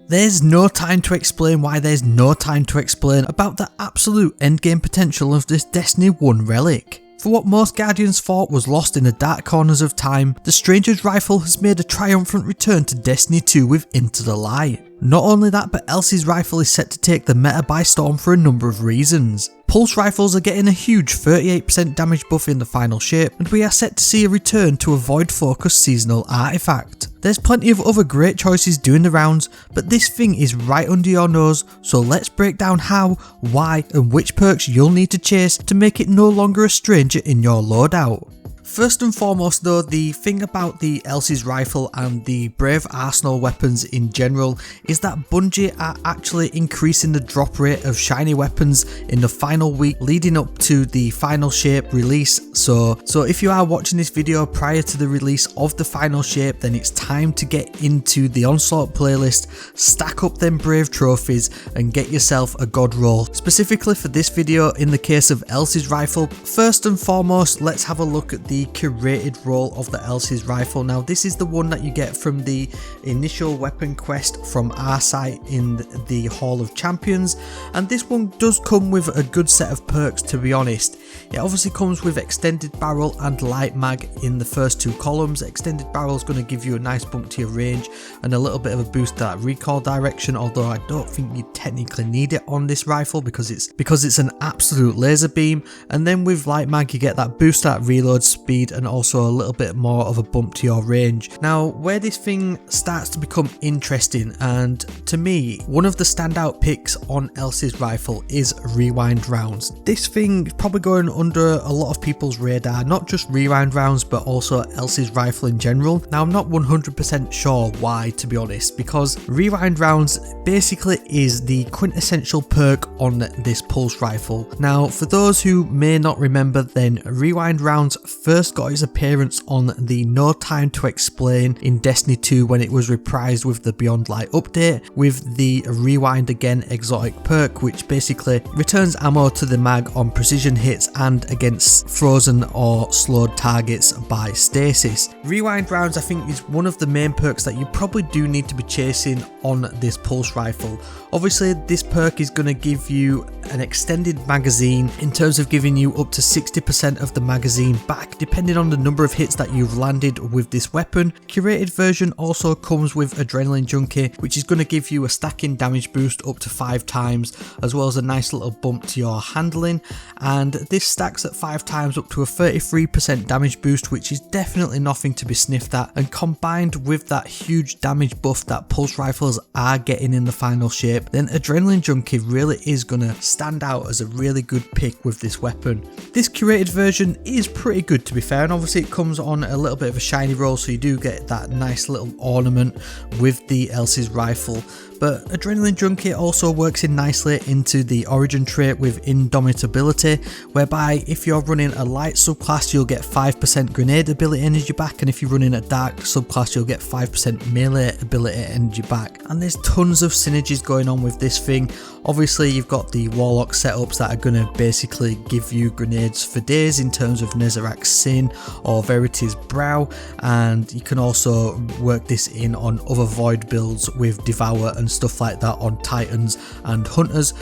There's no time to explain why there's no time to explain about the absolute endgame potential of this Destiny 1 relic. For what most Guardians thought was lost in the dark corners of time, the Stranger's Rifle has made a triumphant return to Destiny 2 with Into the Light. Not only that, but Elsie's rifle is set to take the meta by storm for a number of reasons. Pulse rifles are getting a huge 38% damage buff in the final shape, and we are set to see a return to a void focus seasonal artifact. There's plenty of other great choices doing the rounds, but this thing is right under your nose, so let's break down how, why and which perks you'll need to chase to make it no longer a stranger in your loadout. First and foremost though, the thing about the Elsie's rifle and the Brave Arsenal weapons in general is that Bungie are actually increasing the drop rate of shiny weapons in the final week leading up to the final shape release. So if you are watching this video prior to the release of the final shape, then it's time to get into the Onslaught playlist, stack up them Brave trophies and get yourself a God Roll. Specifically for this video, in the case of Elsie's rifle, first and foremost let's have a look at the Curated Roll of the Elsie's rifle. Now this is the one that you get from the initial weapon quest from our site in the Hall of Champions, and this one does come with a good set of perks, to be honest. It obviously comes with extended barrel and light mag in the first two columns. Extended barrel is going to give you a nice bump to your range and a little bit of a boost to that recoil direction, although I don't think you technically need it on this rifle because it's an absolute laser beam. And then with light mag you get that boost at reload speed and also a little bit more of a bump to your range. Now where this thing starts to become interesting, and to me one of the standout picks on Elsie's rifle is rewind rounds. This thing is probably going under a lot of people's radar, not just rewind rounds but also Elsie's rifle in general. Now I'm not 100% sure why, to be honest, because rewind rounds basically is the quintessential perk on this pulse rifle. Now for those who may not remember, then rewind rounds first got its appearance on the No Time to Explain in Destiny 2 when it was reprised with the Beyond Light update with the Rewind Again exotic perk, which basically returns ammo to the mag on precision hits and against frozen or slowed targets by stasis. Rewind rounds I think is one of the main perks that you probably do need to be chasing on this pulse rifle. Obviously this perk is going to give you an extended magazine in terms of giving you up to 60% of the magazine back depending on the number of hits that you've landed with this weapon. Curated version also comes with Adrenaline Junkie, which is going to give you a stacking damage boost up to 5 times, as well as a nice little bump to your handling, and this stacks at 5 times up to a 33% damage boost, which is definitely nothing to be sniffed at, and combined with that huge damage buff that pulse rifles are getting in the final shape, then Adrenaline Junkie really is going to stand out as a really good pick with this weapon. This curated version is pretty good, to be fair, and obviously it comes on a little bit of a shiny roll, so you do get that nice little ornament with the Elsie's rifle. But Adrenaline Junkie also works in nicely into the origin trait with Indomitability, whereby if you're running a light subclass you'll get 5% grenade ability energy back, and if you're running a dark subclass you'll get 5% melee ability energy back. And there's tons of synergies going on with this thing. Obviously you've got the Warlock setups that are going to basically give you grenades for days in terms of Nezarec's Sin or Verity's Brow, and you can also work this in on other Void builds with Devour and stuff like that on Titans and Hunters.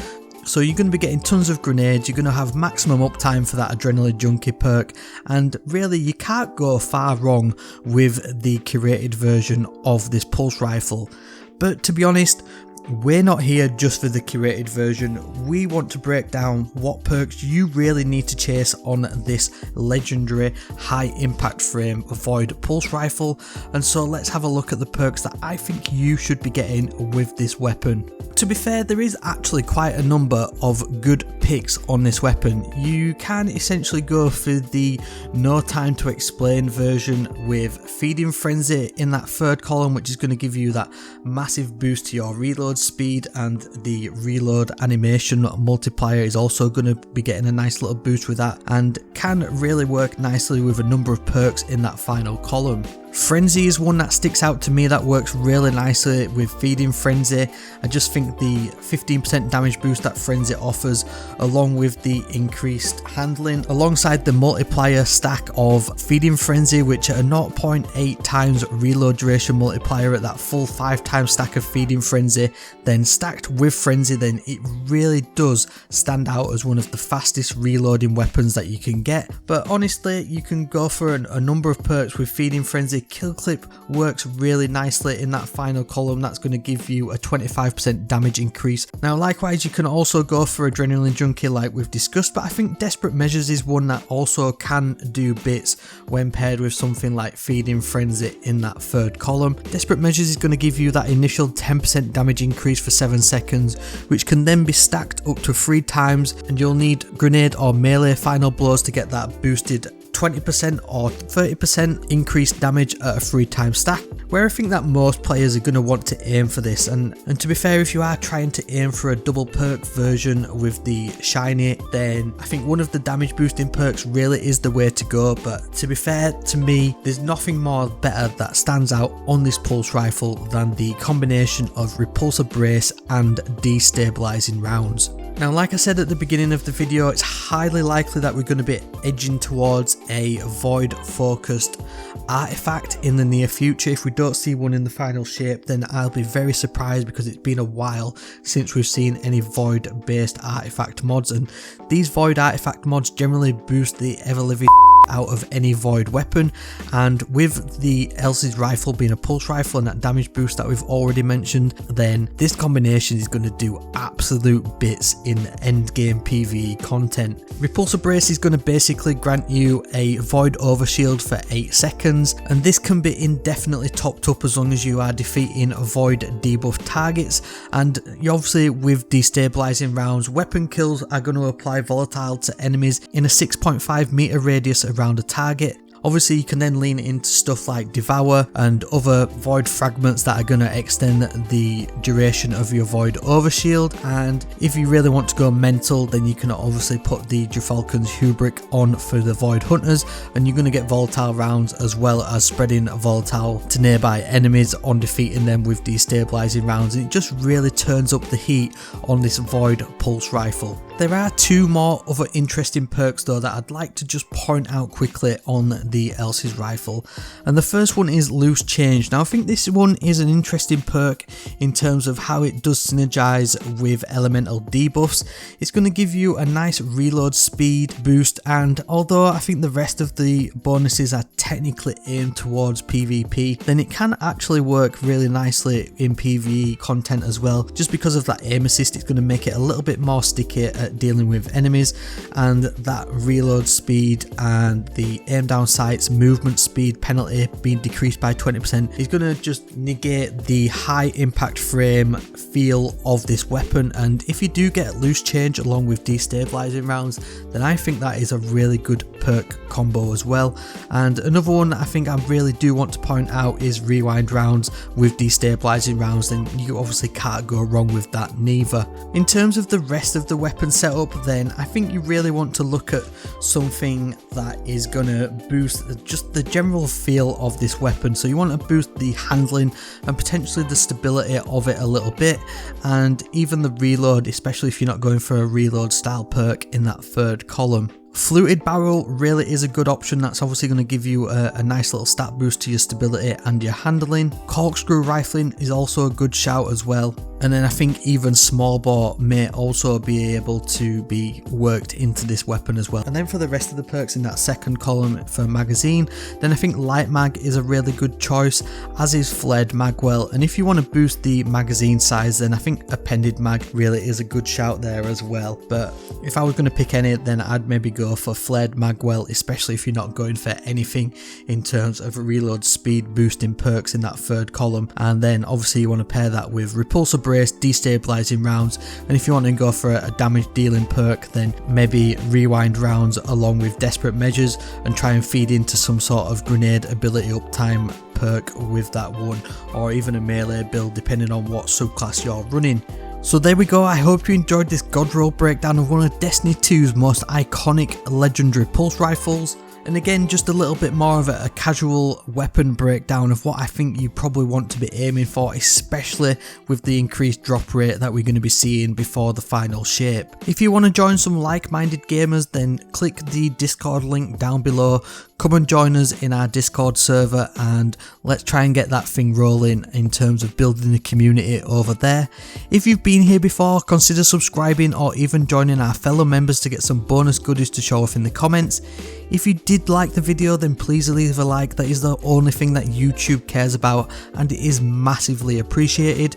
So you're going to be getting tons of grenades, you're going to have maximum uptime for that Adrenaline Junkie perk, and really you can't go far wrong with the curated version of this pulse rifle. But to be honest, we're not here just for the curated version. We want to break down what perks you really need to chase on this legendary high impact frame Void pulse rifle, and so let's have a look at the perks that I think you should be getting with this weapon. To be fair, there is actually quite a number of good picks on this weapon. You can essentially go for the No Time to Explain version with Feeding Frenzy in that third column, which is going to give you that massive boost to your reload speed, and the reload animation multiplier is also going to be getting a nice little boost with that, and can really work nicely with a number of perks in that final column. Frenzy is one that sticks out to me that works really nicely with Feeding Frenzy. I just think the 15% damage boost that Frenzy offers, along with the increased handling, alongside the multiplier stack of Feeding Frenzy, which at a 0.8 times reload duration multiplier at that full 5 times stack of Feeding Frenzy, then stacked with Frenzy, then it really does stand out as one of the fastest reloading weapons that you can get. But honestly, you can go for a number of perks with Feeding Frenzy. Kill Clip works really nicely in that final column. That's going to give you a 25% damage increase. Now likewise, you can also go for Adrenaline Junkie like we've discussed, but I think Desperate Measures is one that also can do bits when paired with something like Feeding Frenzy in that third column. Desperate Measures is going to give you that initial 10% damage increase for 7 seconds, which can then be stacked up to 3 times, and you'll need grenade or melee final blows to get that boosted 20% or 30% increased damage at a 3 times stack, where I think that most players are going to want to aim for this. And to be fair, if you are trying to aim for a double perk version with the shiny, then I think one of the damage boosting perks really is the way to go. But to be fair to me, there's nothing more better that stands out on this pulse rifle than the combination of Repulsor Brace and destabilizing rounds. Now, like I said at the beginning of the video, it's highly likely that we're going to be edging towards a void focused artifact in the near future. If we don't see one in the final shape, then I'll be very surprised, because it's been a while since we've seen any void based artifact mods, and these void artifact mods generally boost the ever living out of any void weapon. And with the Elsie's rifle being a pulse rifle and that damage boost that we've already mentioned, then this combination is going to do absolute bits in end game PvE content. Repulsor Brace is going to basically grant you a void overshield for 8 seconds, and this can be indefinitely topped up as long as you are defeating void debuff targets. And obviously with destabilizing rounds, weapon kills are going to apply volatile to enemies in a 6.5 meter radius around a target. Obviously you can then lean into stuff like Devour and other void fragments that are going to extend the duration of your void overshield, and if you really want to go mental, then you can obviously put the Falcon's Hubric on for the void hunters, and you're going to get volatile rounds as well as spreading volatile to nearby enemies on defeating them with destabilizing rounds, and it just really turns up the heat on this void pulse rifle. There are 2 more other interesting perks though that I'd like to just point out quickly on the Elsie's rifle, and the first one is Loose Change. Now I think this one is an interesting perk in terms of how it does synergize with elemental debuffs. It's going to give you a nice reload speed boost, and although I think the rest of the bonuses are technically aimed towards PvP, then it can actually work really nicely in PvE content as well. Just because of that aim assist, it's going to make it a little bit more sticky at dealing with enemies, and that reload speed and the aim down sights movement speed penalty being decreased by 20% is going to just negate the high impact frame feel of this weapon. And if you do get Loose Change along with destabilizing rounds, then I think that is a really good perk combo as well. And another one that I think I really do want to point out is Rewind rounds with destabilizing rounds. Then you obviously can't go wrong with that neither. In terms of the rest of the weapon setup, then I think you really want to look at something that is going to boost just the general feel of this weapon. So you want to boost the handling and potentially the stability of it a little bit, and even the reload, especially if you're not going for a reload style perk in that third column. Fluted Barrel really is a good option. That's obviously going to give you a nice little stat boost to your stability and your handling. Corkscrew Rifling is also a good shout as well. And then I think even small bore may also be able to be worked into this weapon as well. And then for the rest of the perks in that second column for magazine, then I think Light Mag is a really good choice, as is Flared Magwell. And if you want to boost the magazine size, then I think Appended Mag really is a good shout there as well. But if I was going to pick any, then I'd maybe go for Flared Magwell, especially if you're not going for anything in terms of reload speed boosting perks in that third column. And then obviously you want to pair that with Repulsor Brace, destabilizing rounds, and if you want to go for a damage dealing perk, then maybe Rewind rounds along with Desperate Measures, and try and feed into some sort of grenade ability uptime perk with that one, or even a melee build depending on what subclass you're running. So there we go. I hope you enjoyed this God Roll breakdown of one of Destiny 2's most iconic legendary pulse rifles. And again, just a little bit more of a casual weapon breakdown of what I think you probably want to be aiming for, especially with the increased drop rate that we're going to be seeing before the final shape. If you want to join some like-minded gamers, then click the Discord link down below, come and join us in our Discord server, and let's try and get that thing rolling in terms of building the community over there. If you've been here before, consider subscribing or even joining our fellow members to get some bonus goodies to show off in the comments. If you did like the video, then please leave a like. That is the only thing that YouTube cares about, and it is massively appreciated.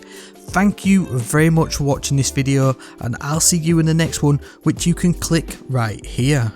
Thank you very much for watching this video, and I'll see you in the next one, which you can click right here.